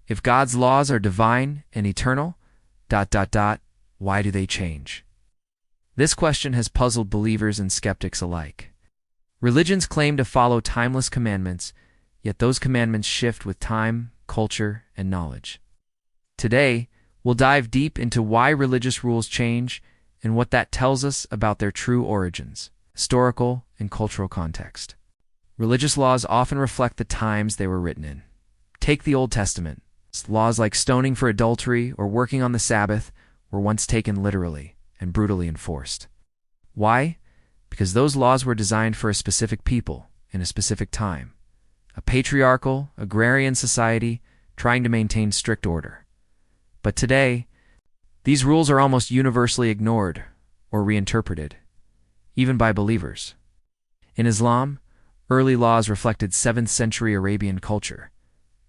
If God's laws are divine and eternal, why do they change? This question has puzzled believers and skeptics alike. Religions claim to follow timeless commandments, yet those commandments shift with time, culture, and knowledge. Today, we'll dive deep into why religious rules change and what that tells us about their true origins, historical and cultural context. Religious laws often reflect the times they were written in. Take the Old Testament. Laws like stoning for adultery or working on the Sabbath were once taken literally and brutally enforced. Why? Because those laws were designed for a specific people in a specific time, a patriarchal, agrarian society trying to maintain strict order. But today, these rules are almost universally ignored or reinterpreted, even by believers. In Islam, early laws reflected 7th century Arabian culture,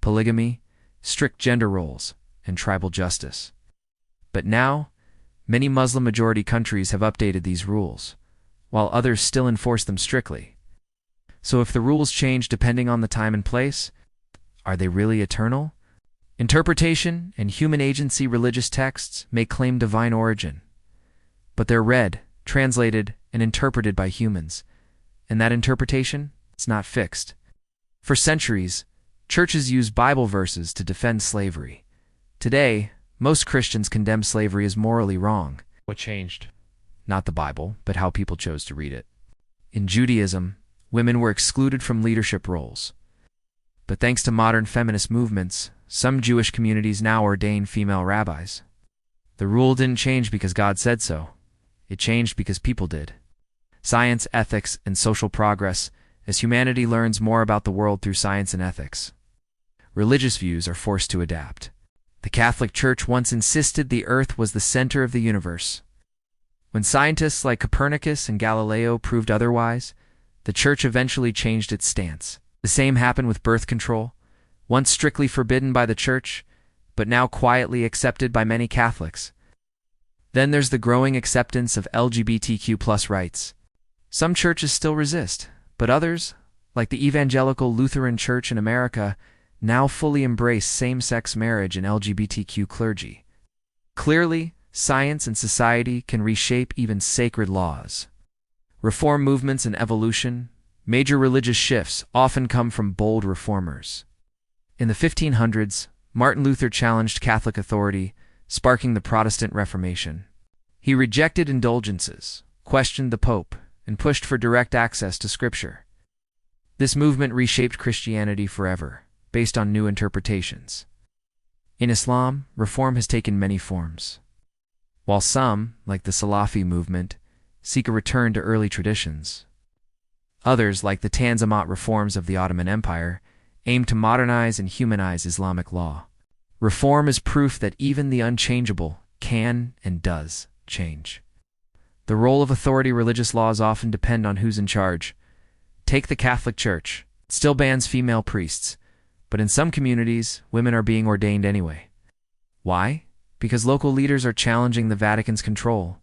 polygamy, strict gender roles, and tribal justice. But now, many Muslim-majority countries have updated these rules, while others still enforce them strictly. So if the rules change depending on the time and place, are they really eternal? Interpretation and human agency religious texts may claim divine origin, but they're read, translated, and interpreted by humans, and that interpretation is not fixed. For centuries, churches used Bible verses to defend slavery. Today, most Christians condemn slavery as morally wrong. What changed? Not the Bible, but how people chose to read it. In Judaism, women were excluded from leadership roles. But thanks to modern feminist movements, some Jewish communities now ordain female rabbis. The rule didn't change because God said so. It changed because people did. Science, ethics, and social progress, as humanity learns more about the world through science and ethics. Religious views are forced to adapt. The Catholic Church once insisted the Earth was the center of the universe. When scientists like Copernicus and Galileo proved otherwise, the Church eventually changed its stance. The same happened with birth control, once strictly forbidden by the Church, but now quietly accepted by many Catholics. Then there's the growing acceptance of LGBTQ+ rights. Some churches still resist, but others, like the Evangelical Lutheran Church in America, now fully embrace same-sex marriage and LGBTQ clergy. Clearly, science and society can reshape even sacred laws. Reform movements and evolution, major religious shifts often come from bold reformers. In the 1500s, Martin Luther challenged Catholic authority, sparking the Protestant Reformation. He rejected indulgences, questioned the Pope, and pushed for direct access to Scripture. This movement reshaped Christianity forever, based on new interpretations. In Islam, reform has taken many forms. While some, like the Salafi movement, seek a return to early traditions, others, like the Tanzimat reforms of the Ottoman Empire, aim to modernize and humanize Islamic law. Reform is proof that even the unchangeable can and does change. The role of authority religious laws often depend on who's in charge. Take the Catholic Church. It still bans female priests, but in some communities, women are being ordained anyway. Why? Because local leaders are challenging the Vatican's control.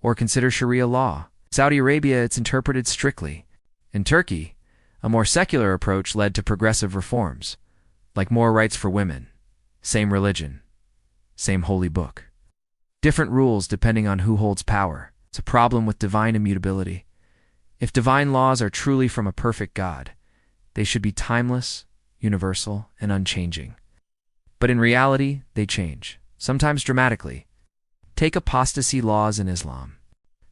Or consider Sharia law. In Saudi Arabia, it's interpreted strictly. In Turkey, a more secular approach led to progressive reforms, like more rights for women, same religion, same holy book. Different rules depending on who holds power. It's a problem with divine immutability. If divine laws are truly from a perfect God, they should be timeless, universal, and unchanging. But in reality, they change, sometimes dramatically. Take apostasy laws in Islam.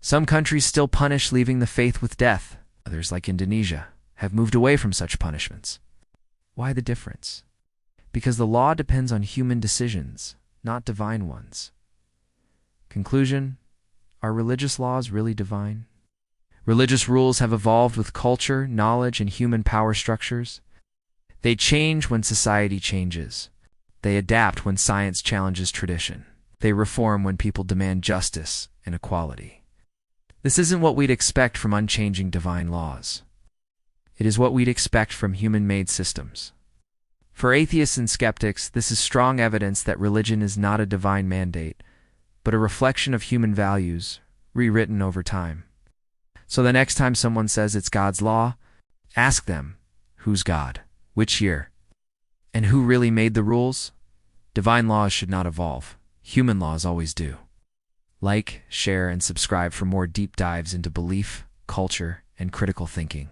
Some countries still punish leaving the faith with death. Others, like Indonesia, have moved away from such punishments. Why the difference? Because the law depends on human decisions, not divine ones. Conclusion: are religious laws really divine? Religious rules have evolved with culture, knowledge, and human power structures. They change when society changes. They adapt when science challenges tradition. They reform when people demand justice and equality. This isn't what we'd expect from unchanging divine laws. It is what we'd expect from human-made systems. For atheists and skeptics, this is strong evidence that religion is not a divine mandate, but a reflection of human values, rewritten over time. So the next time someone says it's God's law, ask them, who's God? Which year? And who really made the rules? Divine laws should not evolve. Human laws always do. Like, share, and subscribe for more deep dives into belief, culture, and critical thinking.